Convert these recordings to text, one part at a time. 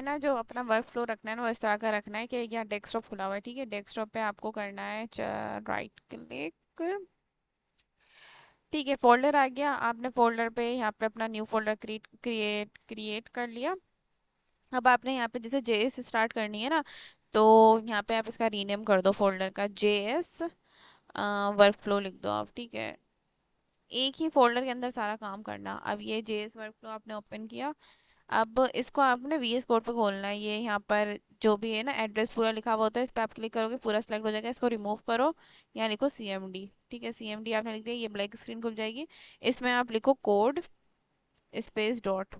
ना जो अपना वर्क फ्लो रखना है ना वो इस तरह का रखना है कि यहाँ डेस्कटॉप खुला हुआ है, ठीक है। डेस्कटॉप पे आपको करना है राइट क्लिक, ठीक है। फोल्डर आ गया, आपने फोल्डर पे यहाँ पे अपना new folder create create create कर लिया। अब आपने यहाँ पे जैसे जेएस स्टार्ट करनी है ना, तो यहाँ पे आप इसका रीनेम कर दो फोल्डर का, जेएस वर्क फ्लो लिख दो आप, ठीक है। एक ही फोल्डर के अंदर सारा काम करना। अब ये जेएस वर्क फ्लो आपने ओपन किया। अब इसको आपने वीएस कोड पे खोलना है। ये यहाँ पर जो भी है ना एड्रेस पूरा लिखा हुआ होता है, इस पर आप क्लिक करोगे पूरा सेलेक्ट हो जाएगा। इसको रिमूव करो, यहाँ लिखो सीएमडी, ठीक है। सीएमडी आपने लिख दिया, ये ब्लैक स्क्रीन खुल जाएगी। इसमें आप लिखो कोड स्पेस डॉट,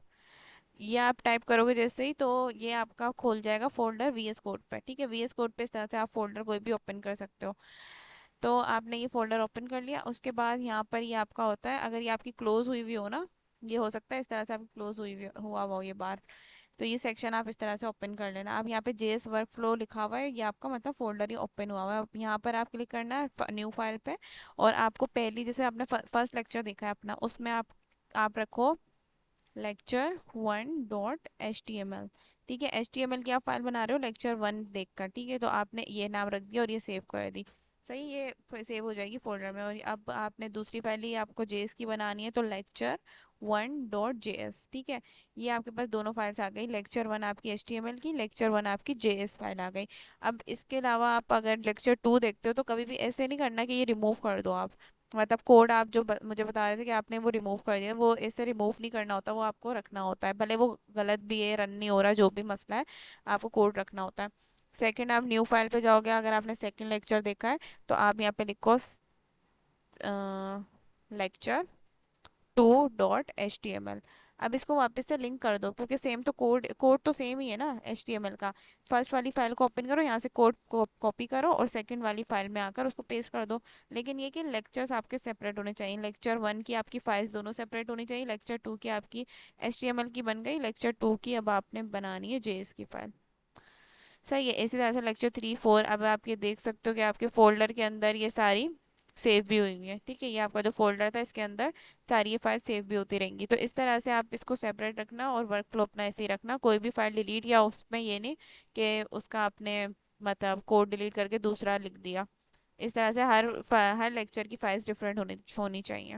ये आप टाइप करोगे जैसे ही, तो ये आपका खोल जाएगा फोल्डर वीएस कोड पे, ठीक है। वीएस कोड पे इस तरह से आप फोल्डर कोई भी ओपन कर सकते हो। तो आपने ये फोल्डर ओपन कर लिया। उसके बाद यहाँ पर ये आपका होता है, अगर ये आपकी क्लोज हुई हुई हो ना, ये हो सकता है इस तरह से आपकी क्लोज हुआ हुआ हो ये बार, तो ये सेक्शन आप इस तरह से ओपन कर लेना। अब यहाँ पे जेएस वर्क फ्लो लिखा हुआ है, ये आपका मतलब फोल्डर ही ओपन हुआ हुआ है। अब यहाँ पर आप क्लिक करना है न्यू फाइल पे, और आपको पहली जैसे आपने फर्स्ट लेक्चर देखा है अपना, उसमें आप रखो lecture1.html, ठीक है। HTML की आप फाइल बना रहे हो lecture1 देखकर, ठीक है। तो आपने ये नाम रख दिया और ये सेव कर दी, सही। ये सेव हो जाएगी फोल्डर में। और अब आपने दूसरी फाइल ही आपको जेएस की बनानी है, तो lecture1.js, ठीक है। ये आपके पास दोनों फाइल्स आ गई, lecture1 आपकी HTML की, lecture1 आपकी JS फाइल आ गई। अब इसके अलावा आप अगर lecture2 देखते हो तो कभी भी ऐसे नहीं करना कि ये रिमूव कर दो आप, मतलब कोड आप जो मुझे बता रहे थे कि आपने वो रिमूव कर दिया, वो ऐसे रिमूव नहीं करना होता, वो आपको रखना होता है। भले वो गलत भी है, रन नहीं हो रहा, जो भी मसला है, आपको कोड रखना होता है। सेकंड, आप न्यू फाइल पे जाओगे, अगर आपने सेकंड लेक्चर देखा है तो आप यहाँ पे लिखो lecture2.html। अब इसको वापस से लिंक कर दो, क्योंकि सेम तो कोड कोड तो सेम ही है ना HTML का। फर्स्ट वाली फाइल को ओपन करो, यहाँ से कोड को कॉपी करो और सेकंड वाली फाइल में आकर उसको पेस्ट कर दो। लेकिन ये कि लेक्चर्स आपके सेपरेट होने चाहिए। lecture1 की आपकी फाइल्स दोनों सेपरेट होनी चाहिए। lecture2 की आपकी HTML की बन गई, lecture2 की अब आपने बनानी है JS की फाइल, सही है। इसी तरह से lecture3 4, अब आप ये देख सकते हो कि आपके फोल्डर के अंदर ये सारी सेव भी हुई है, ठीक है। ये आपका जो फोल्डर था इसके अंदर सारी ये फाइल सेव भी होती रहेंगी। तो इस तरह से आप इसको सेपरेट रखना और वर्क फ्लो अपना ऐसे ही रखना। कोई भी फाइल डिलीट या उसमें ये नहीं कि उसका आपने मतलब कोड डिलीट करके दूसरा लिख दिया। इस तरह से हर लेक्चर की फाइल्स डिफरेंट होनी होनी चाहिए।